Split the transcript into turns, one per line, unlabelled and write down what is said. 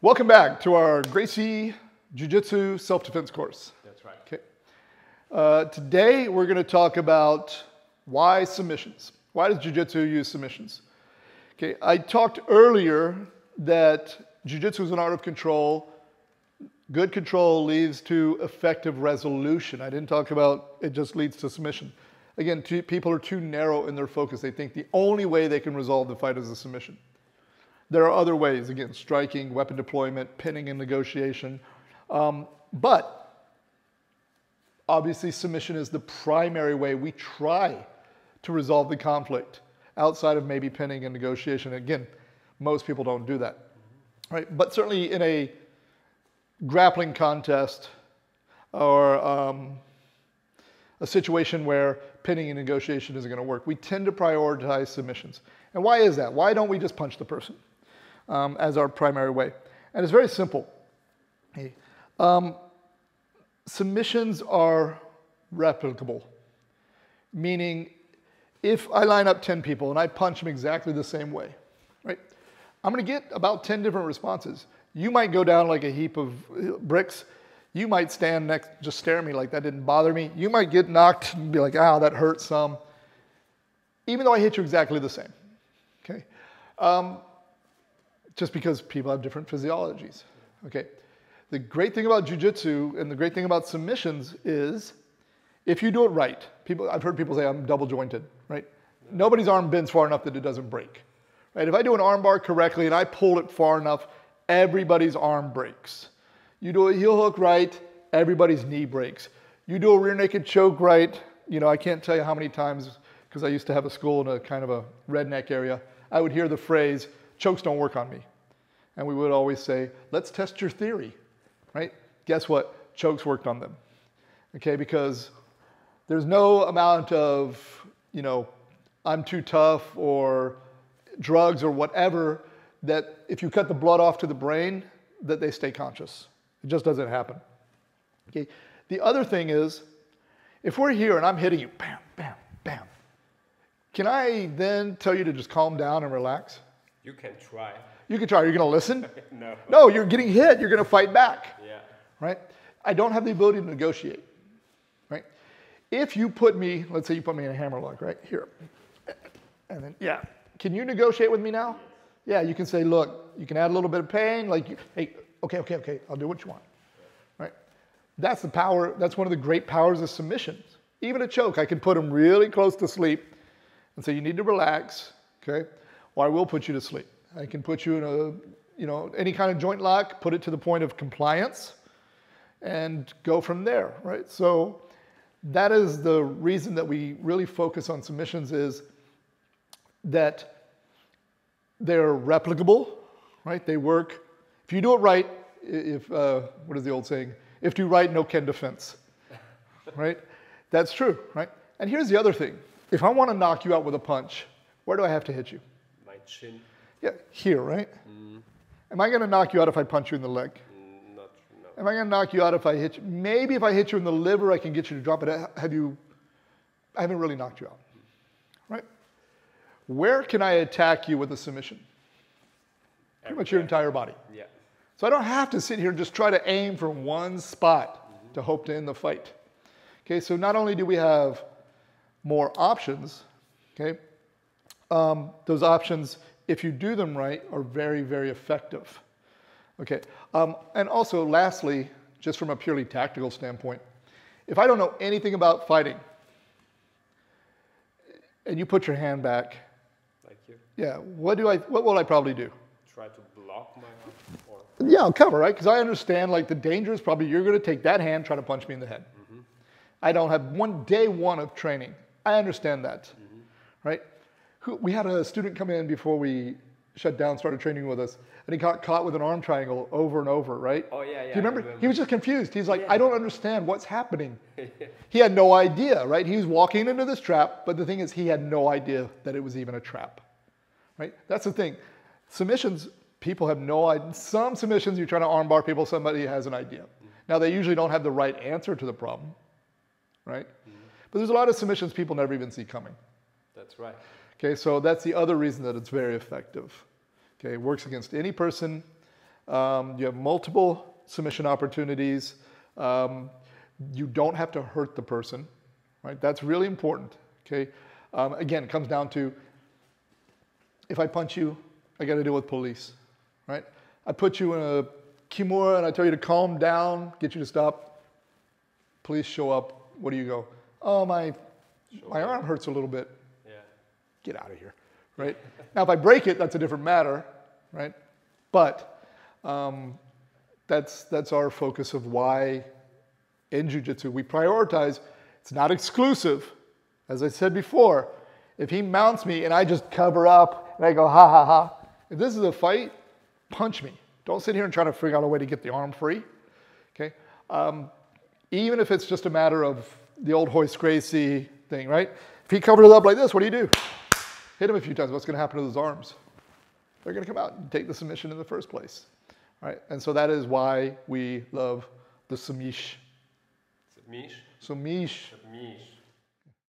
Welcome back to our Gracie Jiu-Jitsu self-defense course.
That's right.
Okay. Today we're going to talk about why submissions. Why does Jiu-Jitsu use submissions? Okay, I talked earlier that Jiu-Jitsu is an art of control. Good control leads to effective resolution. I didn't talk about it just leads to submission. Again, people are too narrow in their focus. They think the only way they can resolve the fight is a submission. There are other ways, again, striking, weapon deployment, pinning and negotiation. But obviously submission is the primary way we try to resolve the conflict outside of maybe pinning and negotiation. Again, most people don't do that, right? But certainly in a grappling contest or a situation where pinning and negotiation isn't going to work, we tend to prioritize submissions. And why is that? Why don't we just punch the person as our primary way? And it's very simple. Submissions are replicable, meaning if I line up 10 people and I punch them exactly the same way, right? I'm going to get about 10 different responses. You might go down like a heap of bricks. You might stand next, just stare at me like that didn't bother me. You might get knocked and be like, ow, that hurt some. Even though I hit you exactly the same, okay? Just because people have different physiologies, okay? The great thing about Jiu-Jitsu and the great thing about submissions is if you do it right, I've heard people say I'm double jointed, right? Nobody's arm bends far enough that it doesn't break, right? If I do an arm bar correctly and I pull it far enough, everybody's arm breaks. You do a heel hook right, everybody's knee breaks. You do a rear naked choke right, you know, I can't tell you how many times, because I used to have a school in a kind of a redneck area, I would hear the phrase, chokes don't work on me. And we would always say, let's test your theory, right? Guess what? Chokes worked on them, okay? Because there's no amount of, you know, I'm too tough or drugs or whatever that if you cut the blood off to the brain, that they stay conscious. It just doesn't happen, okay? The other thing is, if we're here and I'm hitting you, bam, bam, bam, can I then tell you to just calm down and relax?
You can try.
You can try. Are you going to listen?
No.
No, you're getting hit. You're going to fight back.
Yeah.
Right? I don't have the ability to negotiate. Right? If you put me, let's say you put me in a hammerlock, right? Here. And then, yeah. Can you negotiate with me now? Yeah, you can say, look, you can add a little bit of pain. Like, hey, okay. I'll do what you want. Right? That's the power. That's one of the great powers of submissions. Even a choke, I can put them really close to sleep and say, you need to relax. Okay? Or I will put you to sleep. I can put you in a, you know, any kind of joint lock, put it to the point of compliance, and go from there, right? So that is the reason that we really focus on submissions, is that they're replicable, right? They work. If you do it right, what is the old saying? If do right, no can defense, right? That's true, right? And here's the other thing. If I want to knock you out with a punch, where do I have to hit you?
My chin.
Yeah, here, right? Am I going to knock you out if I punch you in the leg?
No.
Am I going to knock you out if I hit you? Maybe if I hit you in the liver, I can get you to drop it. I haven't really knocked you out, right? Where can I attack you with a submission? Pretty much your entire body.
Yeah.
So I don't have to sit here and just try to aim for one spot to hope to end the fight. Okay, so not only do we have more options, okay, those options, if you do them right, are very, very effective. Okay, and also lastly, just from a purely tactical standpoint, if I don't know anything about fighting, and you put your hand back,
Like you.
yeah, what will I probably do?
Try to block my arm. Or...
Yeah, I'll cover, right? Because I understand like the danger is probably you're going to take that hand, try to punch me in the head. I don't have day one of training. I understand that, right? We had a student come in before we shut down, started training with us, and he got caught with an arm triangle over and over, right?
Oh, yeah.
Do you remember? He was just confused. He's like,
Yeah.
I don't understand what's happening. He had no idea, right? He was walking into this trap, but the thing is he had no idea that it was even a trap, right? That's the thing. Submissions, people have no idea. Some submissions, you're trying to armbar people, somebody has an idea. Now, they usually don't have the right answer to the problem, right? But there's a lot of submissions people never even see coming.
That's right.
Okay, so that's the other reason that it's very effective. Okay, it works against any person. You have multiple submission opportunities. You don't have to hurt the person, right? That's really important, okay? Again, it comes down to, if I punch you, I got to deal with police, right? I put you in a kimura and I tell you to calm down, get you to stop. Police show up. What do you go? Oh, my arm hurts a little bit.
Yeah.
Get out of here, right? Now, if I break it, that's a different matter, right? But that's our focus of why in Jiu-Jitsu we prioritize. It's not exclusive. As I said before, if he mounts me and I just cover up and I go, ha, ha, ha. If this is a fight, punch me. Don't sit here and try to figure out a way to get the arm free, okay? Even if it's just a matter of the old hoist Gracie thing, right? If he covers it up like this, what do? Hit him a few times. What's going to happen to those arms? They're going to come out and take the submission in the first place, right? And so that is why we love the sumish.
Mish?
Sumish.
Mish.